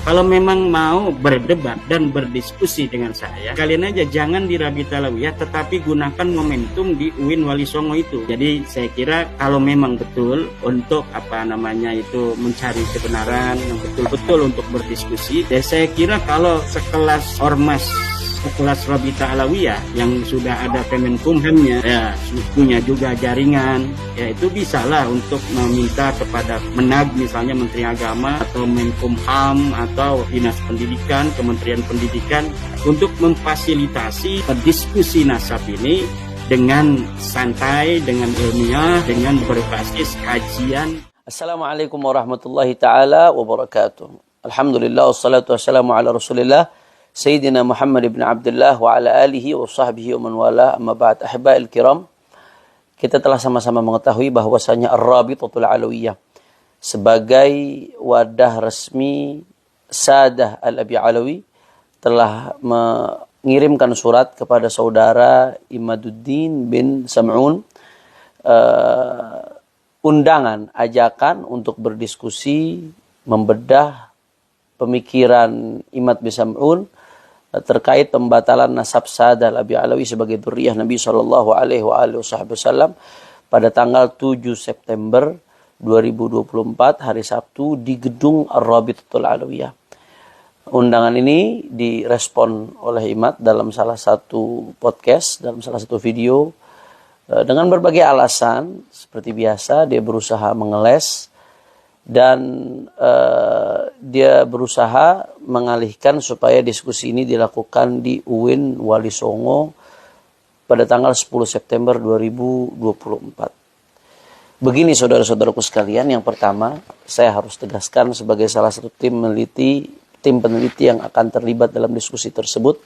Kalau memang mau berdebat dan berdiskusi dengan saya, kalian aja jangan di Rabita Alawiyah, tetapi gunakan momentum di UIN Wali Songo itu. Jadi saya kira kalau memang betul untuk mencari kebenaran yang betul-betul untuk berdiskusi, ya saya kira kalau sekelas ormas sekelas Rabita Alawiyah yang sudah ada Kemenkumhamnya, ya punya juga jaringan, ya itu bisalah untuk meminta kepada Menag misalnya Menteri Agama atau Menkumham atau Dinas Pendidikan, Kementerian Pendidikan untuk memfasilitasi diskusi nasab ini dengan santai, dengan ilmiah, dengan berbasis kajian. Assalamualaikum warahmatullahi ta'ala wabarakatuh. Alhamdulillah wassalatu wassalamu ala Rasulillah Sayyidina Muhammad ibn Abdullah wa ala alihi wa sahbihi wa man wala, amma ba'd. Ahiba'il kiram, kita telah sama-sama mengetahui bahwasanya Ar-Rabitatul Alawiyah sebagai wadah resmi Sadah Al-Abi Alawi telah mengirimkan surat kepada saudara Imaduddin bin Sam'un, undangan, ajakan untuk berdiskusi, membedah pemikiran Imad bin Sam'un terkait pembatalan nasab Sadah Al-Abi Alawi sebagai dzurriyyah Nabi sallallahu alaihi wasallam pada tanggal 7 September 2024 hari Sabtu di gedung Ar-Rabitatul Alawiyah. Undangan ini direspon oleh Imad dalam salah satu podcast, dalam salah satu video dengan berbagai alasan. Seperti biasa dia berusaha mengeles dan dia berusaha mengalihkan supaya diskusi ini dilakukan di UIN Wali Songo pada tanggal 10 September 2024. Begini saudara-saudaraku sekalian, yang pertama saya harus tegaskan sebagai salah satu tim peneliti yang akan terlibat dalam diskusi tersebut.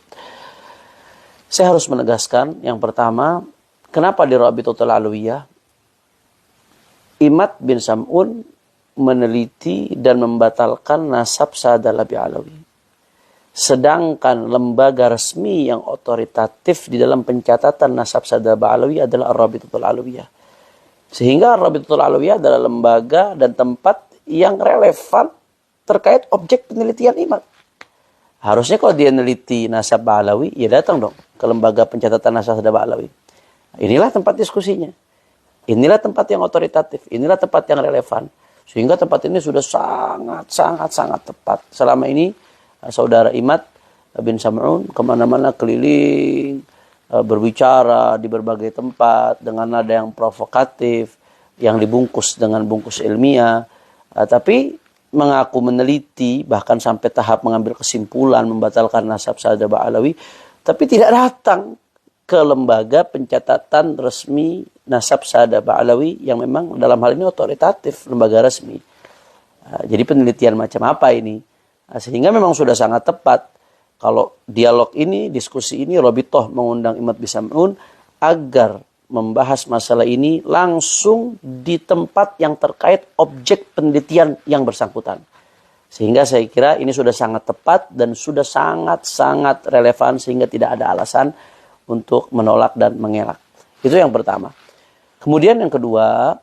Saya harus menegaskan yang pertama, kenapa di Rabitatul Alawiyah Imad bin Sam'un meneliti dan membatalkan nasab Sadah Al-Abi Alawi. Sedangkan lembaga resmi yang otoritatif di dalam pencatatan nasab Sadah Al-Abi Alawi adalah Ar-Rabitatul Alawiyah. Sehingga Ar-Rabitatul Alawiyah adalah lembaga dan tempat yang relevan terkait objek penelitian Imad. Harusnya kalau dia neliti nasab Alawi, ya datang dong ke lembaga pencatatan nasab Sadah Al-Abi Alawi. Inilah tempat diskusinya. Inilah tempat yang otoritatif. Inilah tempat yang relevan. Sehingga tempat ini sudah sangat tepat. Selama ini saudara Imad bin Sam'un kemana-mana keliling, berbicara di berbagai tempat dengan nada yang provokatif, yang dibungkus dengan bungkus ilmiah, tapi mengaku meneliti, bahkan sampai tahap mengambil kesimpulan membatalkan nasab Sadah Al-Abi Alawi, tapi tidak datang ke lembaga pencatatan resmi nasab Sadah Al-Abi Alawi yang memang dalam hal ini otoritatif, lembaga resmi. Jadi penelitian macam apa ini? Sehingga memang sudah sangat tepat kalau dialog ini, diskusi ini, Rabithah mengundang Imad bin Sam'un agar membahas masalah ini langsung di tempat yang terkait objek penelitian yang bersangkutan. Sehingga saya kira ini sudah sangat tepat dan sudah sangat relevan sehingga tidak ada alasan untuk menolak dan mengelak. Itu yang pertama. Kemudian yang kedua,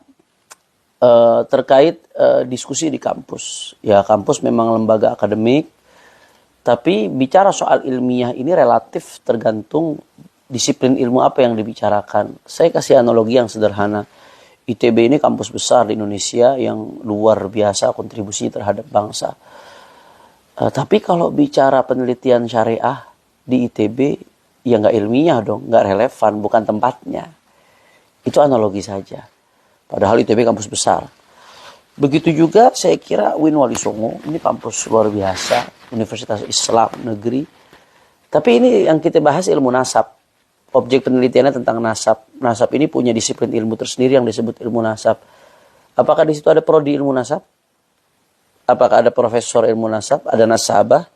terkait diskusi di kampus. Ya, kampus memang lembaga akademik, tapi bicara soal ilmiah ini relatif tergantung disiplin ilmu apa yang dibicarakan. Saya kasih analogi yang sederhana. ITB ini kampus besar di Indonesia yang luar biasa kontribusinya terhadap bangsa. Tapi kalau bicara penelitian syariah di ITB, ya nggak ilmiah dong, nggak relevan, bukan tempatnya. Itu analogi saja. Padahal ITB kampus besar. Begitu juga saya kira UIN Wali Songo, ini kampus luar biasa, Universitas Islam Negeri. Tapi ini yang kita bahas ilmu nasab. Objek penelitiannya tentang nasab. Nasab ini punya disiplin ilmu tersendiri yang disebut ilmu nasab. Apakah di situ ada prodi ilmu nasab? Apakah ada profesor ilmu nasab? Ada nasabah?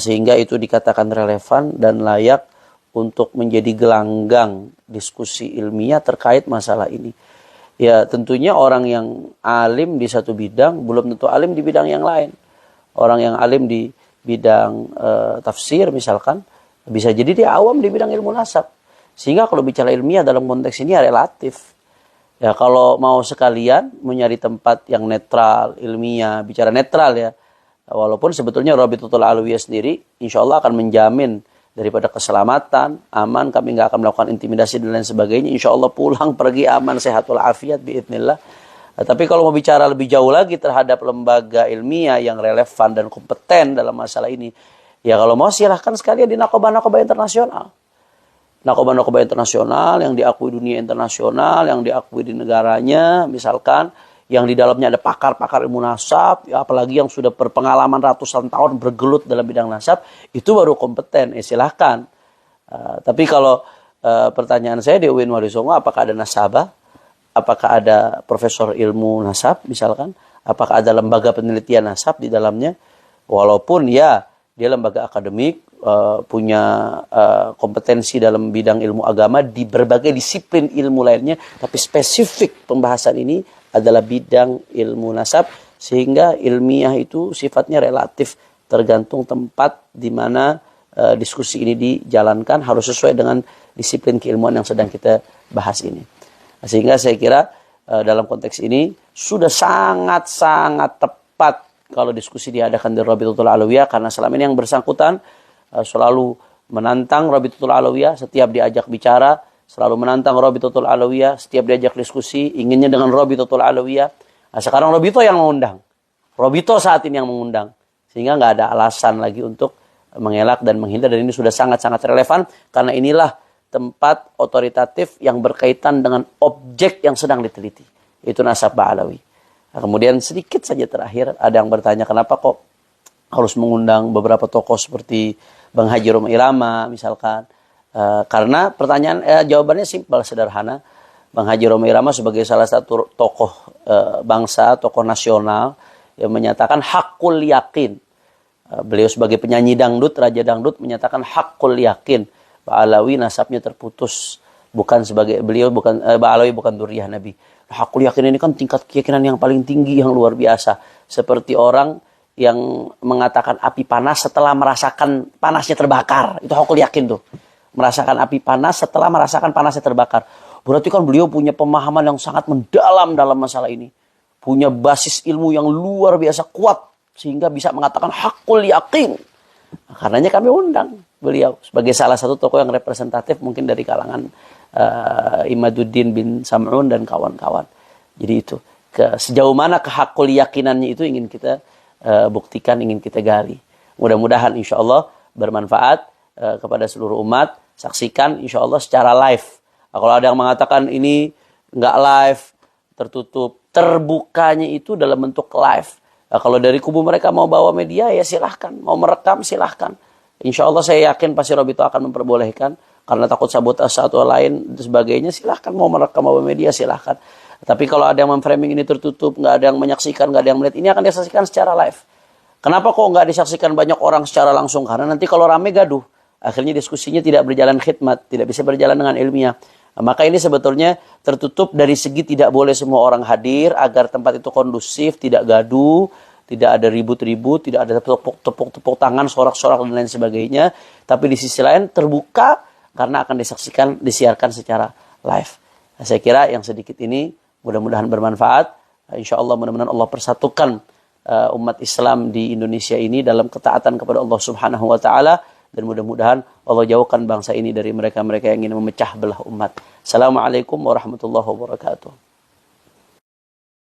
Sehingga itu dikatakan relevan dan layak untuk menjadi gelanggang diskusi ilmiah terkait masalah ini. Ya tentunya orang yang alim di satu bidang belum tentu alim di bidang yang lain. Orang yang alim di bidang tafsir misalkan, bisa jadi dia awam di bidang ilmu nasab. Sehingga kalau bicara ilmiah dalam konteks ini ya relatif. Ya kalau mau sekalian mencari tempat yang netral, ilmiah, bicara netral ya, Walaupun sebetulnya Rabitatul Alawiyah sendiri insya Allah akan menjamin daripada keselamatan, aman, kami nggak akan melakukan intimidasi dan lain sebagainya. Insya Allah pulang pergi aman, sehat walafiat biidznillah. Tapi kalau mau bicara lebih jauh lagi terhadap lembaga ilmiah yang relevan dan kompeten dalam masalah ini, ya kalau mau silahkan sekalian di nakobah-nakobah internasional. Nakobah-nakobah internasional yang diakui dunia internasional, yang diakui di negaranya, misalkan yang di dalamnya ada pakar-pakar ilmu nasab, ya, apalagi yang sudah berpengalaman ratusan tahun bergelut dalam bidang nasab, itu baru kompeten, silahkan. Tapi kalau pertanyaan saya di UIN Wali Songo, apakah ada nasabah? Apakah ada profesor ilmu nasab misalkan? Apakah ada lembaga penelitian nasab di dalamnya? Walaupun ya dia lembaga akademik, punya kompetensi dalam bidang ilmu agama di berbagai disiplin ilmu lainnya, tapi spesifik pembahasan ini adalah bidang ilmu nasab, sehingga ilmiah itu sifatnya relatif, tergantung tempat di mana diskusi ini dijalankan, harus sesuai dengan disiplin keilmuan yang sedang kita bahas ini. Sehingga saya kira dalam konteks ini sudah sangat-sangat tepat kalau diskusi diadakan di Rabitatul Alawiyah, karena selama ini yang bersangkutan selalu menantang Rabitatul Alawiyah setiap diajak bicara, selalu menantang Rabitatul Alawiyah setiap diajak diskusi, inginnya dengan Rabitatul Alawiyah. Nah, sekarang Rabito yang mengundang, Rabito saat ini yang mengundang, sehingga nggak ada alasan lagi untuk mengelak dan menghindar, dan ini sudah sangat-sangat relevan karena inilah tempat otoritatif yang berkaitan dengan objek yang sedang diteliti, itu nasab Ba'alawi. Nah, kemudian sedikit saja terakhir, ada yang bertanya kenapa kok harus mengundang beberapa tokoh seperti Bang Haji Roma Irama misalkan. Karena pertanyaan jawabannya simpel, sederhana. Bang Haji Roma Irama sebagai salah satu tokoh bangsa, tokoh nasional yang menyatakan hakul yakin. Beliau sebagai penyanyi dangdut, raja dangdut, menyatakan hakul yakin Ba'alawi nasabnya terputus, bukan sebagai beliau, bukan Ba'alawi bukan dzurriyyah Nabi. Hakul yakin ini kan tingkat keyakinan yang paling tinggi, yang luar biasa. Seperti orang yang mengatakan api panas setelah merasakan panasnya terbakar. Itu hakul yakin tuh. Merasakan api panas setelah merasakan panasnya terbakar. Berarti kan beliau punya pemahaman yang sangat mendalam dalam masalah ini. Punya basis ilmu yang luar biasa kuat, sehingga bisa mengatakan hakul yakin. Nah, karenanya kami undang beliau sebagai salah satu tokoh yang representatif mungkin dari kalangan Imaduddin bin Sam'un dan kawan-kawan. Jadi itu sejauh mana kehakul yakinannya itu ingin kita buktikan, ingin kita gali. Mudah-mudahan insya Allah bermanfaat kepada seluruh umat. Saksikan insya Allah secara live. Nah, kalau ada yang mengatakan ini nggak live, tertutup, terbukanya itu dalam bentuk live. Nah, kalau dari kubu mereka mau bawa media ya silahkan, mau merekam silahkan. Insya Allah saya yakin pasti Robito akan memperbolehkan, karena takut sabotase atau lain dan sebagainya, silahkan mau merekam bawa media silahkan. Tapi kalau ada yang memframing ini tertutup, nggak ada yang menyaksikan, nggak ada yang melihat, ini akan disaksikan secara live. Kenapa kok nggak disaksikan banyak orang secara langsung? Karena nanti kalau rame gaduh, akhirnya diskusinya tidak berjalan khidmat, tidak bisa berjalan dengan ilmiah. Nah, maka ini sebetulnya tertutup dari segi tidak boleh semua orang hadir, agar tempat itu kondusif, tidak gaduh, tidak ada ribut-ribut, tidak ada tepuk tangan, sorak-sorak dan lain sebagainya. Tapi di sisi lain terbuka karena akan disaksikan, disiarkan secara live. Nah, saya kira yang sedikit ini mudah-mudahan bermanfaat. Insya Allah mudah-mudahan Allah persatukan umat Islam di Indonesia ini dalam ketaatan kepada Allah Subhanahu wa Ta'ala. Dan mudah-mudahan Allah jauhkan bangsa ini dari mereka-mereka yang ingin memecah belah umat. Assalamualaikum warahmatullahi wabarakatuh.